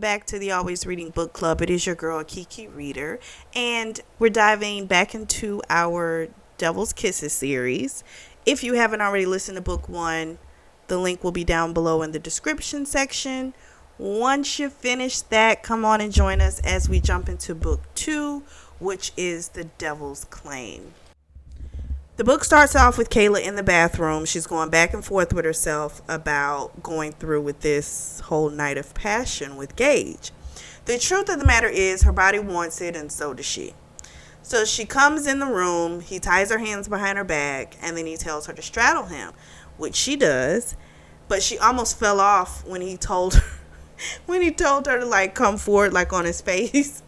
back to the Always Reading Book Club. It is your girl, Kiki Reader, and we're diving back into our Devil's Kisses series. If you haven't already listened to book 1, the link will be down below in the description section. Once you finish that, come on and join us as we jump into book 2, which is The Devil's Claim. The book starts off with Kayla in the bathroom. She's going back and forth with herself about going through with this whole night of passion with Gage. The truth of the matter is her body wants it, and so does she. So she comes in the room, he ties her hands behind her back, and then he tells her to straddle him, which she does. But she almost fell off when he told her to like come forward like on his face.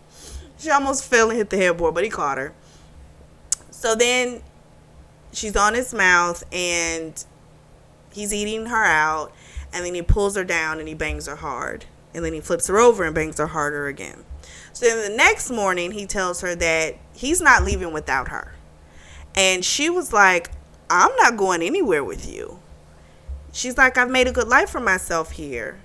She almost fell and hit the headboard, but he caught her. So then she's on his mouth and he's eating her out, and then he pulls her down and he bangs her hard, and then he flips her over and bangs her harder again. So then the next morning he tells her that he's not leaving without her, and she was like, I'm not going anywhere with you. She's like, I've made a good life for myself here,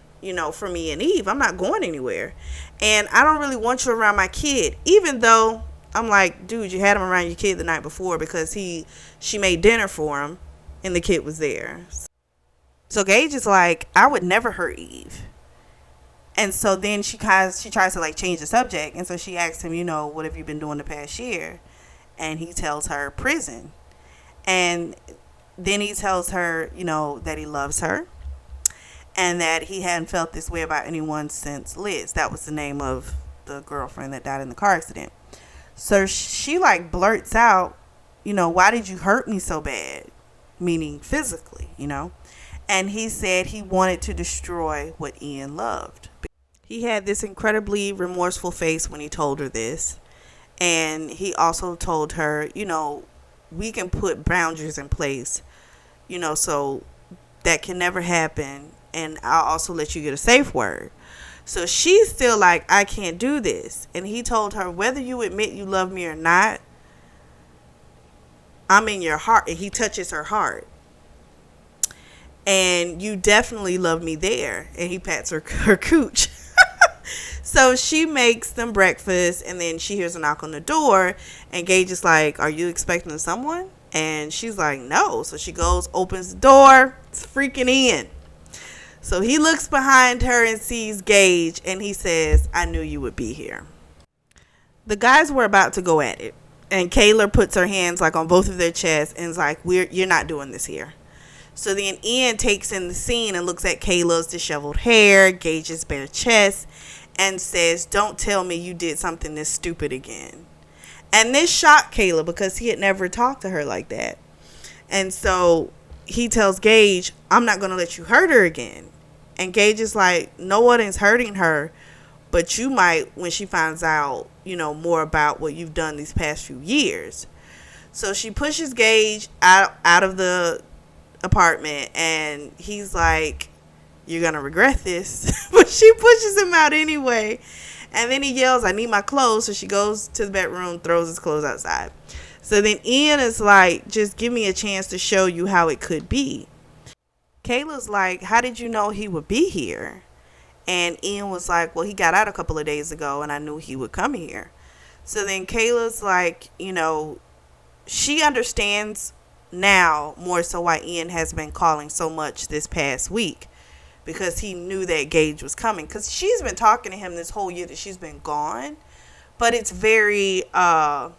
for me and Eve. I'm not going anywhere, and I don't really want you around my kid, even though I'm like, dude, you had him around your kid the night before because she made dinner for him and the kid was there. So Gage is like, I would never hurt Eve. And so then she tries to like change the subject. And so she asks him, what have you been doing the past year? And he tells her prison. And then he tells her, that he loves her and that he hadn't felt this way about anyone since Liz. That was the name of the girlfriend that died in the car accident. So she like blurts out, why did you hurt me so bad? Meaning physically, And he said he wanted to destroy what Ian loved. He had this incredibly remorseful face when he told her this. And he also told her, we can put boundaries in place, so that can never happen. And I'll also let you get a safe word. So she's still like, I can't do this. And he told her, whether you admit you love me or not, I'm in your heart. And he touches her heart. And you definitely love me there. And he pats her cooch. So she makes them breakfast. And then she hears a knock on the door. And Gage is like, are you expecting someone? And she's like, no. So she goes, opens the door. It's freaking Ian. So he looks behind her and sees Gage, and he says, I knew you would be here. The guys were about to go at it, and Kayla puts her hands like on both of their chests and is like, you're not doing this here. So then Ian takes in the scene and looks at Kayla's disheveled hair, Gage's bare chest, and says, don't tell me you did something this stupid again. And this shocked Kayla because he had never talked to her like that. And so he tells Gage, I'm not going to let you hurt her again. And Gage is like, no one is hurting her, but you might when she finds out, more about what you've done these past few years. So she pushes Gage out of the apartment, and he's like, you're going to regret this. But she pushes him out anyway. And then he yells, I need my clothes. So she goes to the bedroom, throws his clothes outside. So then Ian is like, just give me a chance to show you how it could be. Kayla's like, how did you know he would be here? And Ian was like, well, he got out a couple of days ago and I knew he would come here. So then Kayla's like, she understands now more so why Ian has been calling so much this past week. Because he knew that Gage was coming. Because she's been talking to him this whole year that she's been gone. But it's very, how's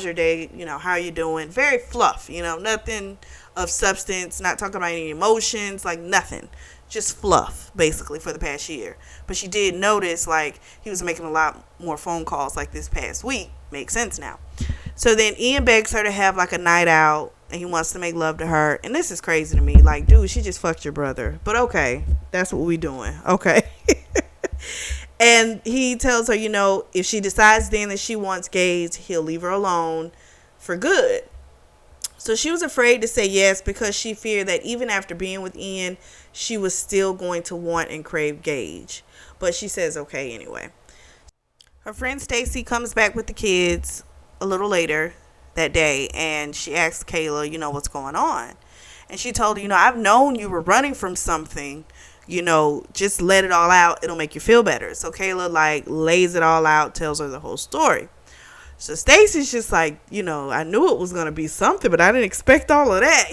your day? How are you doing? Very fluff, nothing of substance, not talking about any emotions, like nothing. Just fluff, basically, for the past year. But she did notice, like, he was making a lot more phone calls, like, this past week. Makes sense now. So then Ian begs her to have, like, a night out, and he wants to make love to her. And this is crazy to me. Like, dude, she just fucked your brother. But okay, that's what we doing. Okay. And he tells her, if she decides then that she wants Gage, he'll leave her alone for good. So she was afraid to say yes because she feared that even after being with Ian, she was still going to want and crave Gage. But she says okay anyway. Her friend Stacy comes back with the kids a little later that day, and she asks Kayla, what's going on? And she told her, I've known you were running from something Just let it all out. It'll make you feel better. So Kayla like lays it all out, tells her the whole story. So Stacy's just like, I knew it was going to be something, but I didn't expect all of that,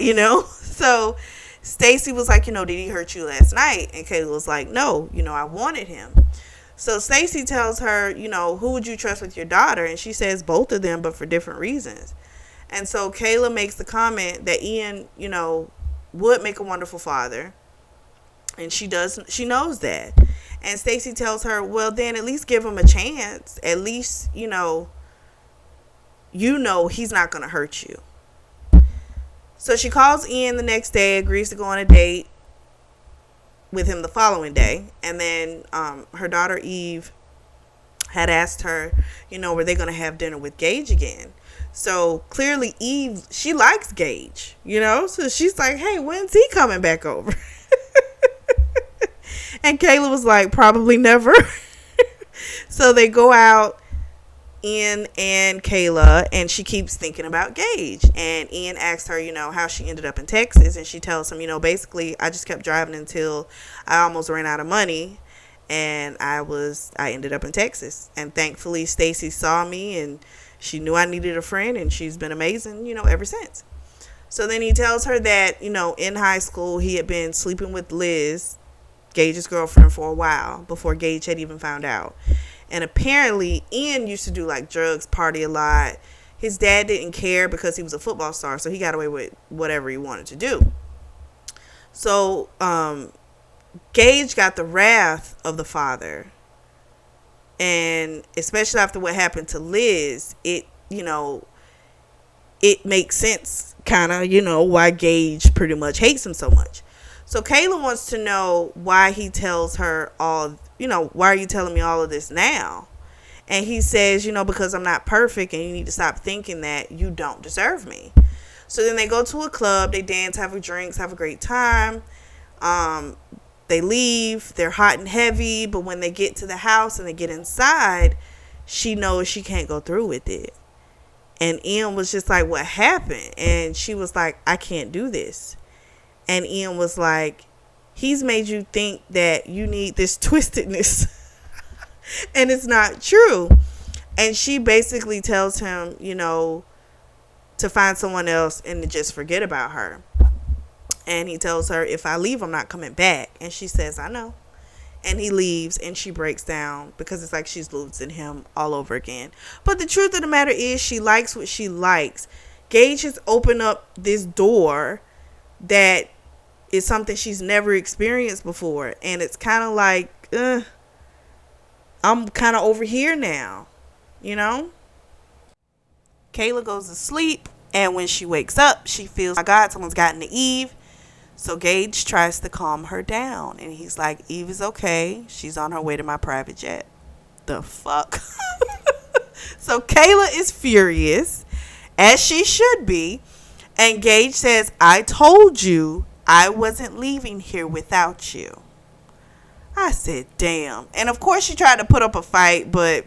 So Stacy was like, did he hurt you last night? And Kayla was like, no, I wanted him. So Stacy tells her, who would you trust with your daughter? And she says both of them, but for different reasons. And so Kayla makes the comment that Ian, would make a wonderful father. And she knows that. And Stacy tells her, well, then at least give him a chance. At least, he's not going to hurt you. So she calls Ian the next day, agrees to go on a date with him the following day. And then her daughter Eve had asked her, were they going to have dinner with Gage again? So clearly Eve, she likes Gage, so she's like, hey, when's he coming back over? And Kayla was like, probably never. So they go out, Ian and Kayla, and she keeps thinking about Gage. And Ian asks her, how she ended up in Texas. And she tells him, basically, I just kept driving until I almost ran out of money. And I ended up in Texas. And thankfully, Stacy saw me and she knew I needed a friend. And she's been amazing, ever since. So then he tells her that, in high school, he had been sleeping with Liz, Gage's girlfriend, for a while before Gage had even found out. And apparently Ian used to do like drugs, party a lot. His dad didn't care because he was a football star, so he got away with whatever he wanted to do. So Gage got the wrath of the father. And especially after what happened to Liz, it makes sense kind of, why Gage pretty much hates him so much. So Kayla wants to know why he tells her all, why are you telling me all of this now? And he says, because I'm not perfect and you need to stop thinking that you don't deserve me. So then they go to a club, they dance, have a drinks, have a great time. They leave, they're hot and heavy, but when they get to the house and they get inside, she knows she can't go through with it. And Ian was just like, what happened? And she was like, I can't do this. And Ian was like, he's made you think that you need this twistedness. And it's not true. And she basically tells him, to find someone else and to just forget about her. And he tells her, if I leave, I'm not coming back. And she says, I know. And he leaves and she breaks down because it's like she's losing him all over again. But the truth of the matter is she likes what she likes. Gage has opened up this door that is something she's never experienced before. And it's kind of like, I'm kind of over here now, Kayla goes to sleep. And when she wakes up, she feels, my God, someone's gotten to Eve. So Gage tries to calm her down. And he's like, Eve is okay. She's on her way to my private jet. The fuck? So Kayla is furious, as she should be. And Gage says, I told you I wasn't leaving here without you. I said, damn. And of course she tried to put up a fight, but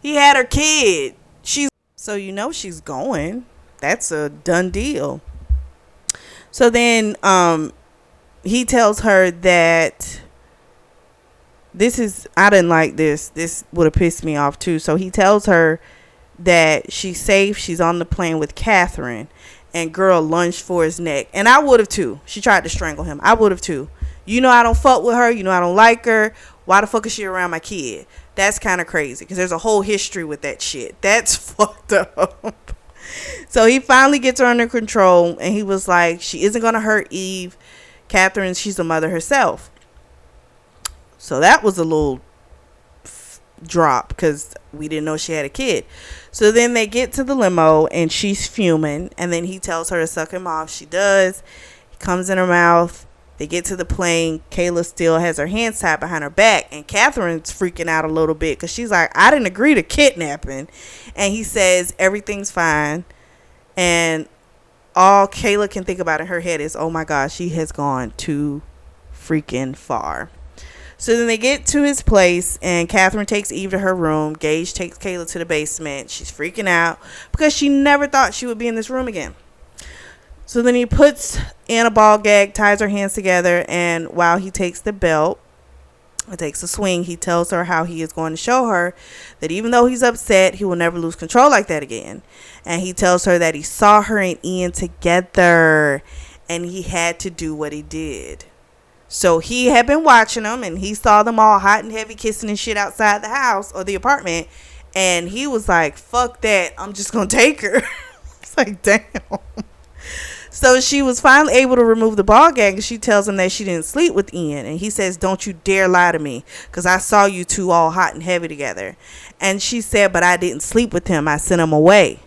he had her kid. So she's going. That's a done deal. So then he tells her that I didn't like this. This would have pissed me off too. So he tells her that she's safe. She's on the plane with Catherine. And girl lunged for his neck. And I would have too. She tried to strangle him. I would have too. I don't fuck with her. I don't like her. Why the fuck is she around my kid? That's kind of crazy. Because there's a whole history with that shit. That's fucked up. So he finally gets her under control. And he was like, she isn't going to hurt Eve. Catherine, she's a mother herself. So that was a little drop. Because we didn't know she had a kid. So then they get to the limo and she's fuming. And then he tells her to suck him off. She does. He comes in her mouth. They get to the plane. Kayla still has her hands tied behind her back. And Catherine's freaking out a little bit. Because she's like, I didn't agree to kidnapping. And he says, everything's fine. And all Kayla can think about in her head is, oh my gosh, she has gone too freaking far. So then they get to his place and Catherine takes Eve to her room. Gage takes Kayla to the basement. She's freaking out because she never thought she would be in this room again. So then he puts in a ball gag, ties her hands together, and while he takes the belt, it takes a swing, he tells her how he is going to show her that even though he's upset, he will never lose control like that again. And he tells her that he saw her and Ian together and he had to do what he did. So he had been watching them and he saw them all hot and heavy kissing and shit outside the house or the apartment. And he was like, fuck that, I'm just going to take her. It's like, damn. So she was finally able to remove the ball gag, and she tells him that she didn't sleep with Ian. And he says, don't you dare lie to me, because I saw you two all hot and heavy together. And she said, but I didn't sleep with him. I sent him away.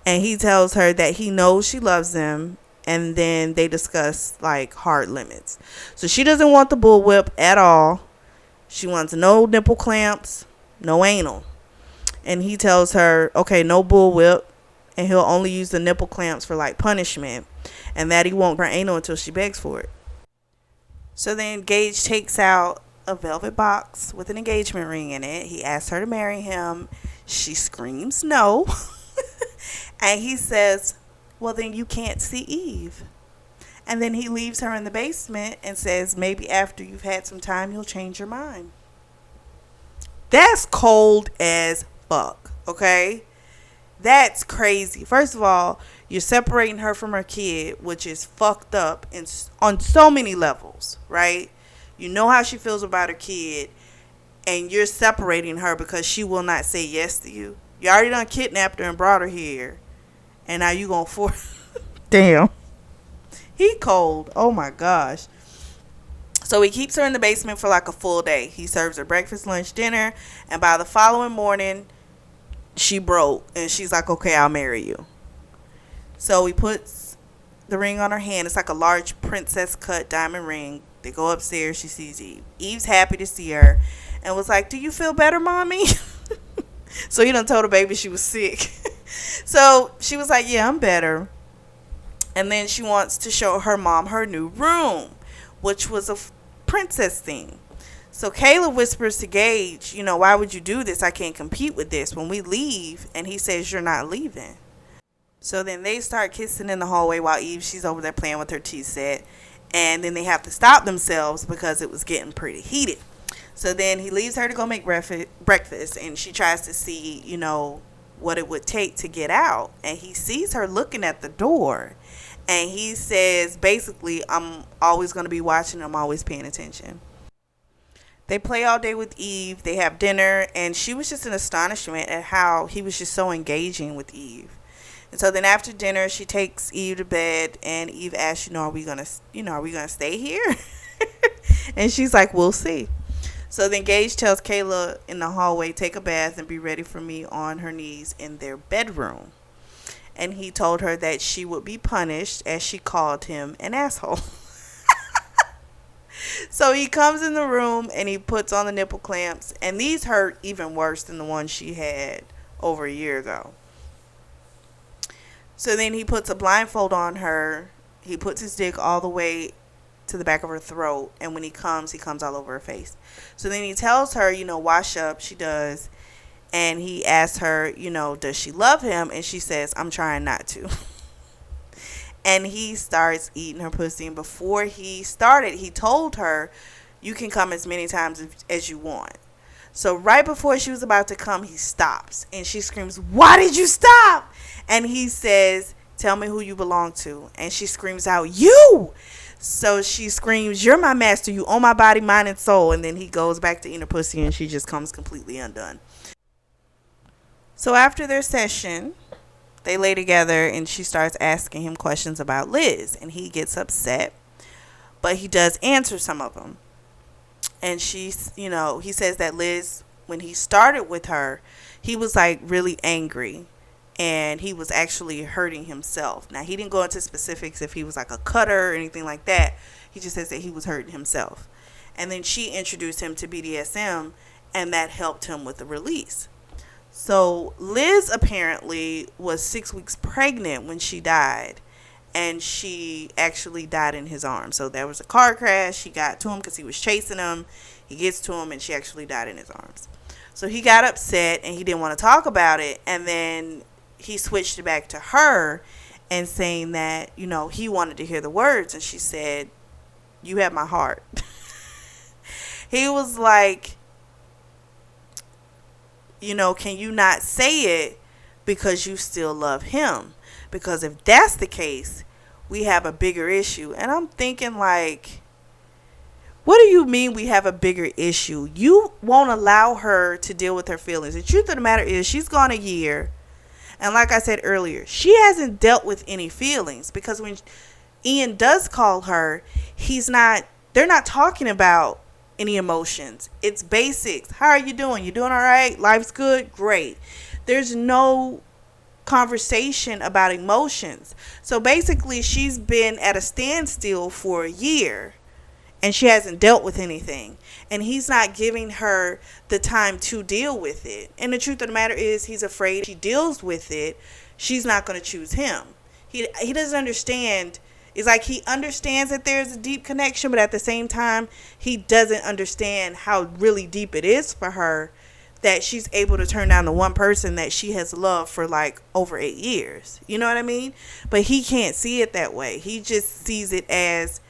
And he tells her that he knows she loves him. And then they discuss like hard limits. So she doesn't want the bullwhip at all. She wants no nipple clamps, no anal. And he tells her, okay, no bullwhip. And he'll only use the nipple clamps for like punishment. And that he won't grant anal until she begs for it. So then Gage takes out a velvet box with an engagement ring in it. He asks her to marry him. She screams no. And he says, well, then you can't see Eve. And then he leaves her in the basement and says, maybe after you've had some time, you'll change your mind. That's cold as fuck, okay? That's crazy. First of all, you're separating her from her kid, which is fucked up on so many levels, right? You know how she feels about her kid, and you're separating her because she will not say yes to you. You already done kidnapped her and brought her here, and now you gonna force... Damn. He cold. Oh my gosh. So he keeps her in the basement for like a full day. He serves her breakfast, lunch, dinner, and by the following morning, she broke and she's like, okay, I'll marry you. So he puts the ring on her hand. It's like a large princess cut diamond ring. They go upstairs. She sees Eve. Eve's happy to see her and was like, do you feel better, mommy? So he done told her baby she was sick. So she was like, yeah, I'm better. And then she wants to show her mom her new room, which was a princess theme. So Kayla whispers to Gage, you know, why would you do this? I can't compete with this when we leave. And he says, you're not leaving. So then they start kissing in the hallway while Eve, she's over there playing with her tea set. And then they have to stop themselves because it was getting pretty heated. So then he leaves her to go make breakfast. And she tries to see, you know, what it would take to get out. And he sees her looking at the door. And he says, basically, I'm always going to be watching. I'm always paying attention. They play all day with Eve. They have dinner. And she was just in astonishment at how he was just so engaging with Eve. And so then after dinner, she takes Eve to bed. And Eve asks, are we going to stay here? And she's like, we'll see. So then Gage tells Kayla in the hallway, take a bath and be ready for me on her knees in their bedroom. And he told her that she would be punished as she called him an asshole. So he comes in the room and he puts on the nipple clamps. And these hurt even worse than the ones she had over a year ago. So then he puts a blindfold on her. He puts his dick all the way to the back of her throat. And when he comes all over her face. So then he tells her, wash up. She does. And he asks her, does she love him? And she says, I'm trying not to. And he starts eating her pussy. And before he started, he told her, you can come as many times as you want. So right before she was about to come, he stops. And she screams, why did you stop? And he says, tell me who you belong to. And she screams out, you! So she screams, you're my master. You own my body, mind, and soul. And then he goes back to eating her pussy and she just comes completely undone. So after their session, they lay together and she starts asking him questions about Liz. And he gets upset. But he does answer some of them. And he says that Liz, when he started with her, he was like really angry. And he was actually hurting himself. Now, he didn't go into specifics if he was like a cutter or anything like that. He just says that he was hurting himself. And then she introduced him to BDSM. And that helped him with the release. So Liz apparently was 6 weeks pregnant when she died. And she actually died in his arms. So there was a car crash. She got to him because he was chasing him. He gets to him and she actually died in his arms. So he got upset and he didn't want to talk about it. And then he switched it back to her. and saying that, he wanted to hear the words. And she said, "You have my heart." He was like, can you not say it because you still love him? Because if that's the case, we have a bigger issue. And I'm thinking, like, what do you mean we have a bigger issue? You won't allow her to deal with her feelings. The truth of the matter is, she's gone a year. And like I said earlier, she hasn't dealt with any feelings, because when Ian does call her, they're not talking about any emotions. It's basics. How are you doing? You doing all right? Life's good? Great. There's no conversation about emotions. So basically, she's been at a standstill for a year, and she hasn't dealt with anything. And he's not giving her the time to deal with it. And the truth of the matter is, he's afraid if she deals with it, she's not going to choose him. He doesn't understand. It's like he understands that there's a deep connection, but at the same time, he doesn't understand how really deep it is for her, that she's able to turn down the one person that she has loved for like over 8 years. You know what I mean? But he can't see it that way. He just sees it as,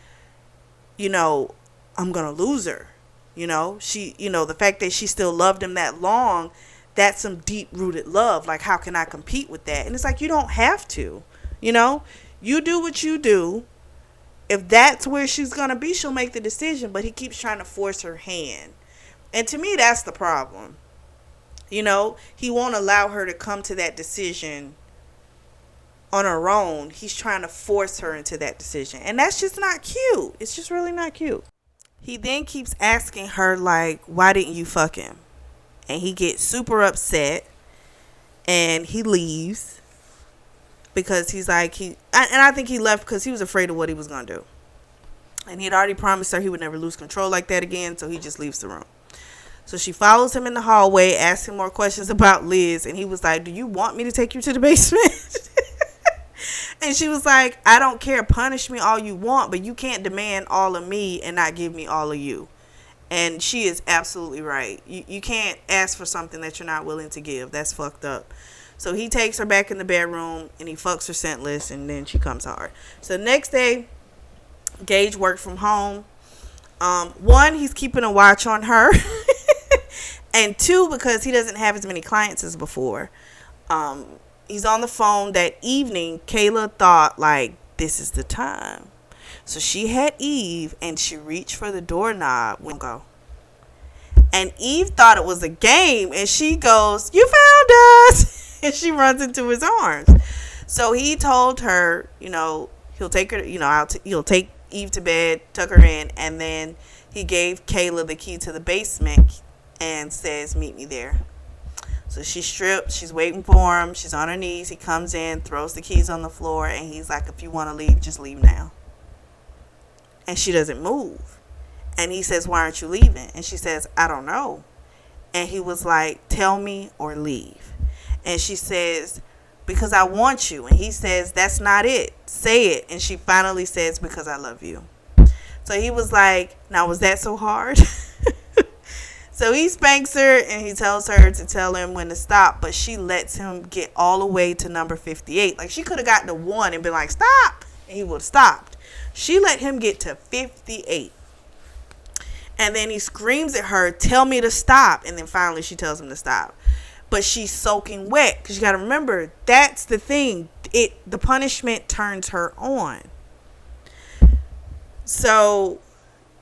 I'm going to lose her. The fact that she still loved him that long, that's some deep rooted love. Like, how can I compete with that? And it's like, you don't have to, you do what you do. If that's where she's going to be, she'll make the decision. But he keeps trying to force her hand. And to me, that's the problem. He won't allow her to come to that decision on her own. He's trying to force her into that decision. And that's just not cute. It's just really not cute. He then keeps asking her, like, why didn't you fuck him? And he gets super upset. And he leaves. Because he's like, and I think he left because he was afraid of what he was going to do. And he had already promised her he would never lose control like that again. So he just leaves the room. So she follows him in the hallway, asking more questions about Liz. And he was like, do you want me to take you to the basement? And she was like, I don't care. Punish me all you want, but you can't demand all of me and not give me all of you. And she is absolutely right. You can't ask for something that you're not willing to give. That's fucked up. So he takes her back in the bedroom and he fucks her scentless, and then she comes hard. So the next day, Gage worked from home. One, he's keeping a watch on her. And two, because he doesn't have as many clients as before. He's on the phone that evening. Kayla thought, like, this is the time. So she had Eve, and she reached for the doorknob. Go. And Eve thought it was a game, and she goes, you found us. And she runs into his arms. So he told her, he'll take her, he'll take Eve to bed, tuck her in, and then he gave Kayla the key to the basement and says, meet me there. So she's stripped, she's waiting for him, she's on her knees, he comes in, throws the keys on the floor, and he's like, if you want to leave, just leave now. And she doesn't move. And he says, why aren't you leaving? And she says, I don't know. And he was like, tell me or leave. And she says, because I want you. And he says, that's not it. Say it. And she finally says, because I love you. So he was like, now was that so hard? So he spanks her and he tells her to tell him when to stop. But she lets him get all the way to number 58. Like, she could have gotten to 1 and been like, stop. And he would have stopped. She let him get to 58. And then he screams at her, tell me to stop. And then finally she tells him to stop. But she's soaking wet. Because you got to remember, that's the thing. The punishment turns her on. So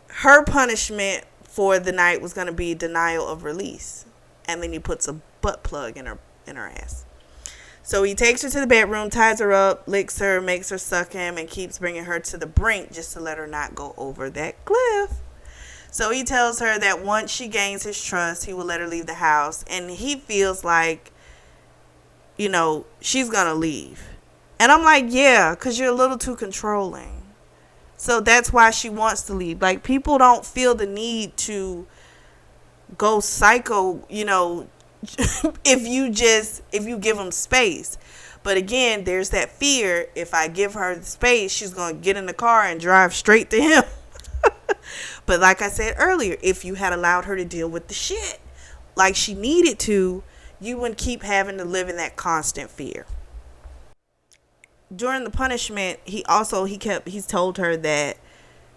her punishment for the night was going to be denial of release. And then he puts a butt plug in her ass. So he takes her to the bedroom, ties her up, licks her, makes her suck him, and keeps bringing her to the brink just to let her not go over that cliff. So he tells her that once she gains his trust, he will let her leave the house. And he feels like, she's going to leave. And I'm like, yeah, because you're a little too controlling. So that's why she wants to leave. Like, people don't feel the need to go psycho, if you give them space. But again, there's that fear. If I give her the space, she's going to get in the car and drive straight to him. But like I said earlier, if you had allowed her to deal with the shit like she needed to, you wouldn't keep having to live in that constant fear. during the punishment, he's told her that,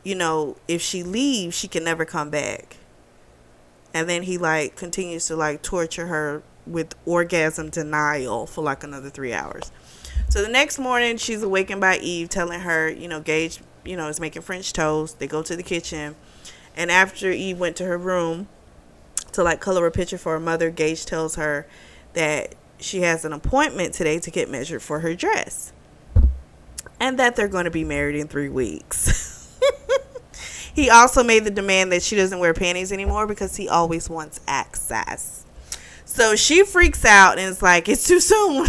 if she leaves, she can never come back. And then he like continues to like torture her with orgasm denial for like another 3 hours. So the next morning, she's awakened by Eve telling her, Gage, is making French toast. They go to the kitchen. And after Eve went to her room to like color a picture for her mother, Gage tells her that she has an appointment today to get measured for her dress. And that they're going to be married in 3 weeks. He also made the demand that she doesn't wear panties anymore because he always wants access. So she freaks out and is like, it's too soon.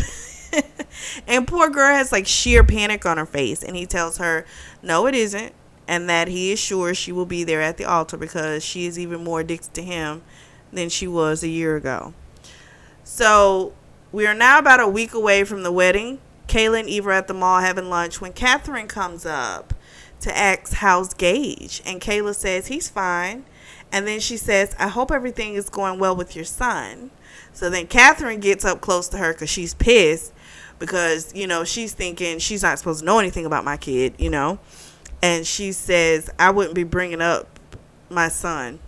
And poor girl has like sheer panic on her face. And he tells her, no, it isn't. And that he is sure she will be there at the altar because she is even more addicted to him than she was a year ago. So we are now about a week away from the wedding. Kayla and Eve are at the mall having lunch when Catherine comes up to ask how's Gage. And Kayla says he's fine. And then she says, I hope everything is going well with your son. So then Catherine gets up close to her because she's pissed because, she's thinking she's not supposed to know anything about my kid, And she says, I wouldn't be bringing up my son.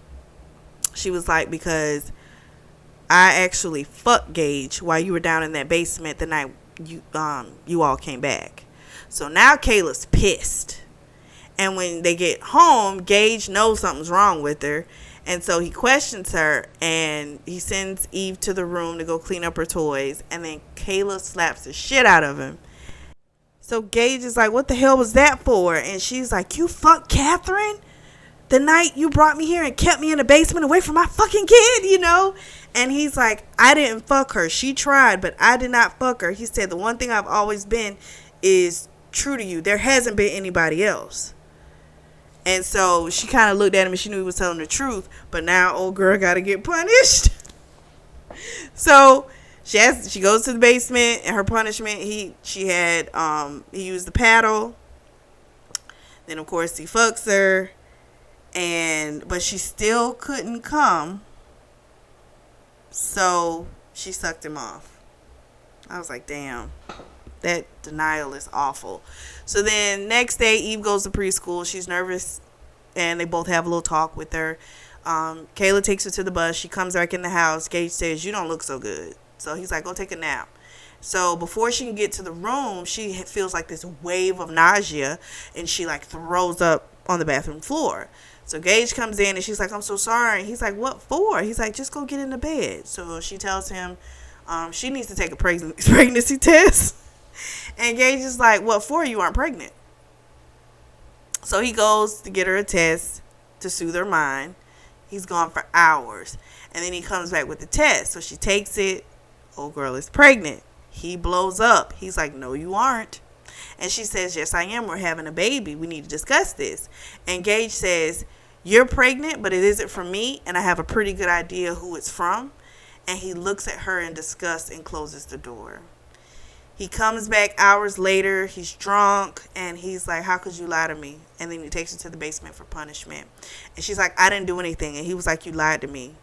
She was like, because I actually fucked Gage while you were down in that basement the night you all came back. So now Kayla's pissed. And when they get home, Gage knows something's wrong with her. And so he questions her and he sends Eve to the room to go clean up her toys. And then Kayla slaps the shit out of him. So Gage is like, what the hell was that for? And she's like, you fucked Catherine? The night you brought me here and kept me in the basement away from my fucking kid, And he's like, I didn't fuck her. She tried, but I did not fuck her. He said, the one thing I've always been is true to you. There hasn't been anybody else. And so she kind of looked at him and she knew he was telling the truth. But now old girl got to get punished. So she goes to the basement and her punishment, he used the paddle. Then of course he fucks her. But she still couldn't come. So she sucked him off. I was like, damn. That denial is awful. So then next day, Eve goes to preschool. She's nervous, and they both have a little talk with her. Kayla takes her to the bus. She comes back in the house. Gage says, you don't look so good. So he's like, go take a nap. So before she can get to the room, she feels like this wave of nausea, and she like throws up on the bathroom floor. So Gage comes in, and she's like, I'm so sorry. And he's like, what for? He's like, just go get into bed. So she tells him she needs to take a pregnancy test. And Gage is like, what for? You aren't pregnant. So he goes to get her a test to soothe her mind. He's gone for hours. And then he comes back with the test. So she takes it. Old girl is pregnant. He blows up. He's like, no, you aren't. And she says, yes, I am. We're having a baby. We need to discuss this. And Gage says, you're pregnant, but it isn't from me. And I have a pretty good idea who it's from. And he looks at her in disgust and closes the door. He comes back hours later. He's drunk. And he's like, how could you lie to me? And then he takes her to the basement for punishment. And she's like, I didn't do anything. And he was like, you lied to me.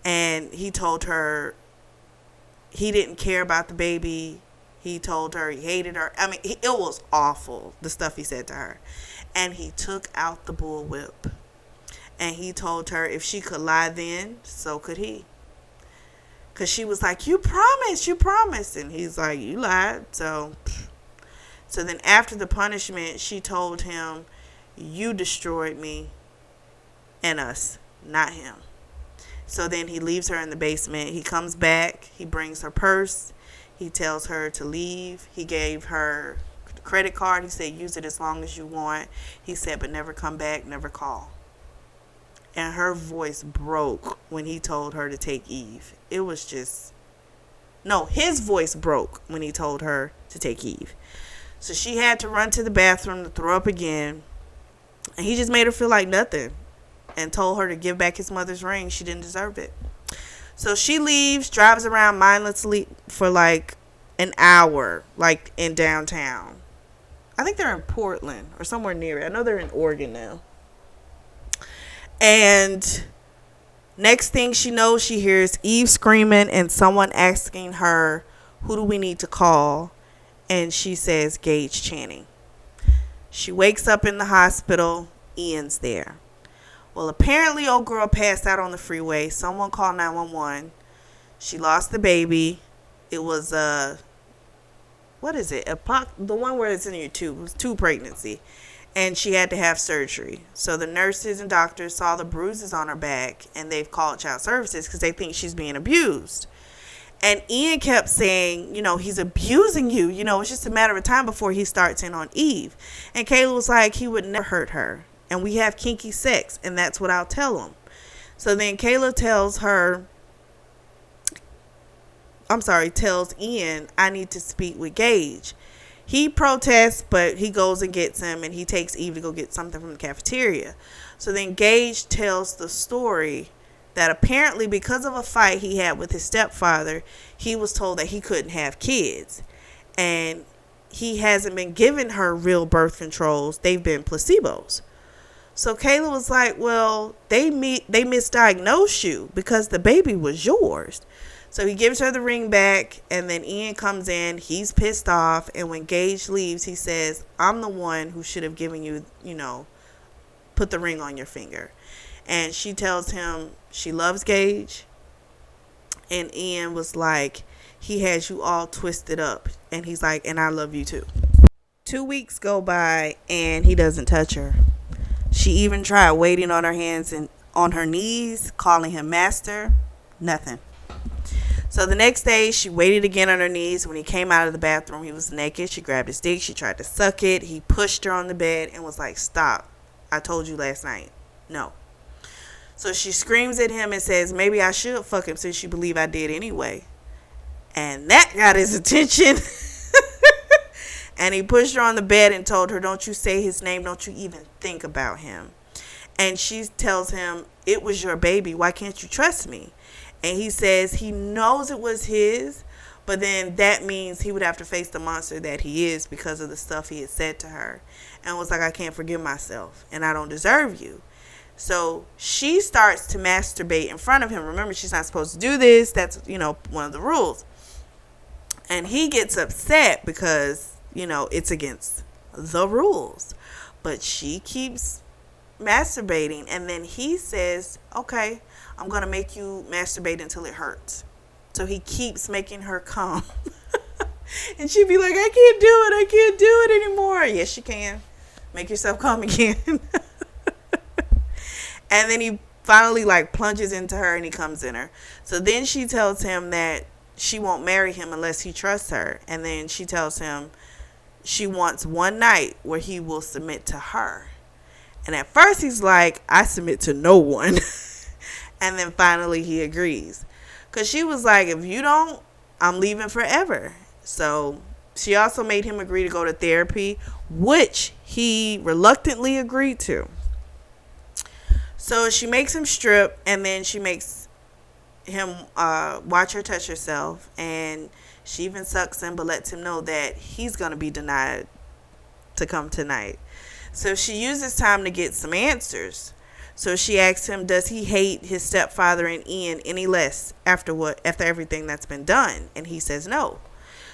And he told her he didn't care about the baby. He told her he hated her. I mean, it was awful, the stuff he said to her. And he took out the bullwhip. And he told her if she could lie then, so could he. Because she was like, you promised. And he's like, you lied. So then after the punishment, she told him, you destroyed me and us, not him. So then he leaves her in the basement. He comes back. He brings her purse. He tells her to leave. He gave her the credit card. He said, use it as long as you want. He said, but never come back, never call. And her voice broke when he told her to take Eve. It was just... No, his voice broke when he told her to take Eve. So she had to run to the bathroom to throw up again. And he just made her feel like nothing. And told her to give back his mother's ring. She didn't deserve it. So she leaves, drives around mindlessly for like an hour, like in downtown. I think they're in Portland or somewhere near it. I know they're in Oregon now. And next thing she knows, she hears Eve screaming and someone asking her, who do we need to call? and she says Gage Channing. She wakes up in the hospital. Ian's there. Well, apparently old girl passed out on the freeway. Someone called 911. She lost the baby. It was what is it? The one where it's in your tube. It was tube pregnancy. And she had to have surgery. So the nurses and doctors saw the bruises on her back, and they've called child services because they think she's being abused. And Ian kept saying, he's abusing you. It's just a matter of time before he starts in on Eve. And Kayla was like, he would never hurt her. And we have kinky sex, and that's what I'll tell him. So then Kayla tells Ian, I need to speak with Gage. He protests, but he goes and gets him, and he takes Eve to go get something from the cafeteria. So then Gage tells the story that apparently because of a fight he had with his stepfather, he was told that he couldn't have kids. And he hasn't been giving her real birth controls. They've been placebos. So Kayla was like, well, they misdiagnosed you because the baby was yours. So he gives her the ring back, and then Ian comes in. He's pissed off, and when Gage leaves, he says, I'm the one who should have given you, put the ring on your finger. And she tells him she loves Gage, and Ian was like, he has you all twisted up. And he's like, and I love you too. 2 weeks go by, and he doesn't touch her. She even tried waiting on her hands and on her knees, calling him master. Nothing. So the next day, she waited again on her knees. When he came out of the bathroom, he was naked. She grabbed his dick. She tried to suck it. He pushed her on the bed and was like, stop. I told you last night. No. So she screams at him and says, maybe I should fuck him since you believe I did anyway. And that got his attention. And he pushed her on the bed and told her, don't you say his name. Don't you even think about him. And she tells him, it was your baby. Why can't you trust me? And he says he knows it was his, but then that means he would have to face the monster that he is because of the stuff he had said to her. And was like, I can't forgive myself, and I don't deserve you. So she starts to masturbate in front of him. Remember, she's not supposed to do this. That's, one of the rules. And he gets upset because, it's against the rules. But she keeps masturbating, and then he says, okay, I'm going to make you masturbate until it hurts. So he keeps making her come. And she'd be like, I can't do it anymore. Yes, you can. Make yourself come again. And then he finally plunges into her, and he comes in her. So then she tells him that she won't marry him unless he trusts her. And then she tells him she wants one night where he will submit to her. And at first he's like, I submit to no one. And then finally he agrees. Because she was like, if you don't, I'm leaving forever. So she also made him agree to go to therapy, which he reluctantly agreed to. So she makes him strip, and then she makes him watch her touch herself. And she even sucks him, but lets him know that he's going to be denied to come tonight. So she uses time to get some answers. So she asks him, does he hate his stepfather and Ian any less after everything that's been done? And he says no.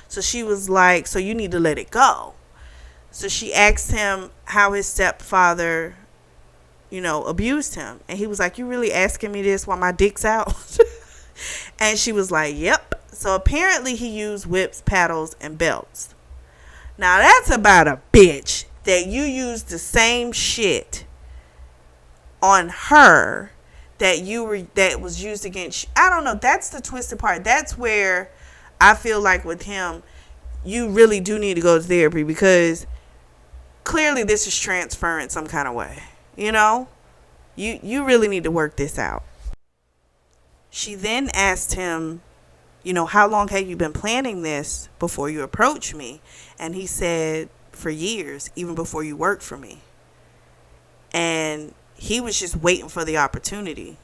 So she was like, so you need to let it go. So she asked him how his stepfather, abused him. And he was like, you really asking me this while my dick's out? And she was like, yep. So apparently he used whips, paddles, and belts. Now that's about a bitch that you used the same shit on her that was used against you. I don't know. That's the twisted part. That's where I feel like with him, you really do need to go to therapy, because clearly this is transferring some kind of way. You really need to work this out. She then asked him, how long have you been planning this before you approached me? And he said, for years, even before you worked for me. And he was just waiting for the opportunity.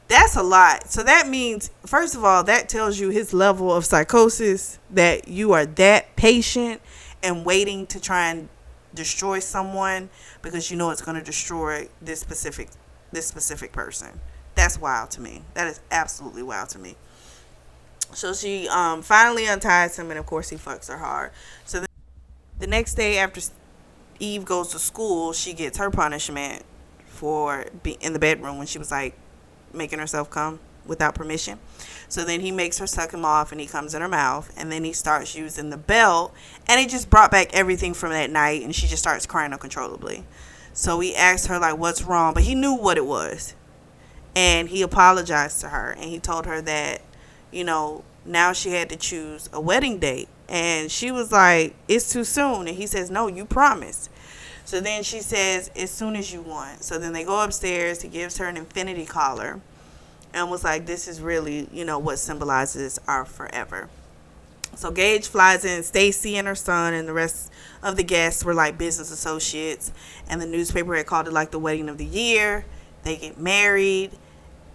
That's a lot. So that means, first of all, that tells you his level of psychosis, that you are that patient and waiting to try and destroy someone because it's going to destroy this specific person. That's wild to me. That is absolutely wild to me. So she finally unties him, and of course he fucks her hard. So the next day after Eve goes to school, she gets her punishment for being in the bedroom when she was like making herself come without permission. So then he makes her suck him off, and he comes in her mouth, and then he starts using the belt, and it just brought back everything from that night, and she just starts crying uncontrollably. So he asked her like what's wrong, but he knew what it was, and he apologized to her, and he told her that, now she had to choose a wedding date, and she was like, it's too soon, and he says, no, you promised. So then she says, as soon as you want. So then they go upstairs. He gives her an infinity collar and was like, this is really, what symbolizes our forever. So Gage flies in. Stacy and her son and the rest of the guests were like business associates, and the newspaper had called it like the wedding of the year. They get married,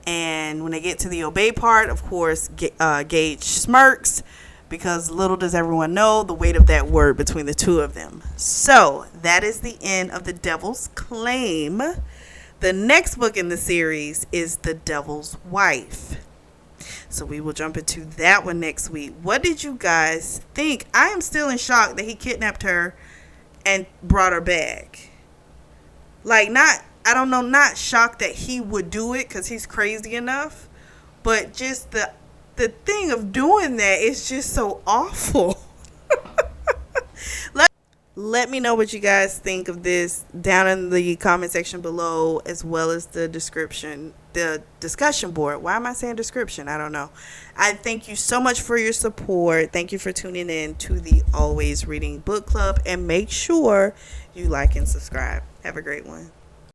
and when they get to the obey part, of course, Gage smirks, because little does everyone know the weight of that word between the two of them. So that is the end of The Devil's Claim. The next book in the series is The Devil's Wife. So we will jump into that one next week. What did you guys think? I am still in shock that he kidnapped her and brought her back. Like, not shocked that he would do it because he's crazy enough, but just the thing of doing that is just so awful. Let me know what you guys think of this down in the comment section below, as well as the discussion board. Why am I saying description? I don't know. I thank you so much for your support. Thank you for tuning in to the Always Reading Book Club, and make sure you like and subscribe. Have a great one.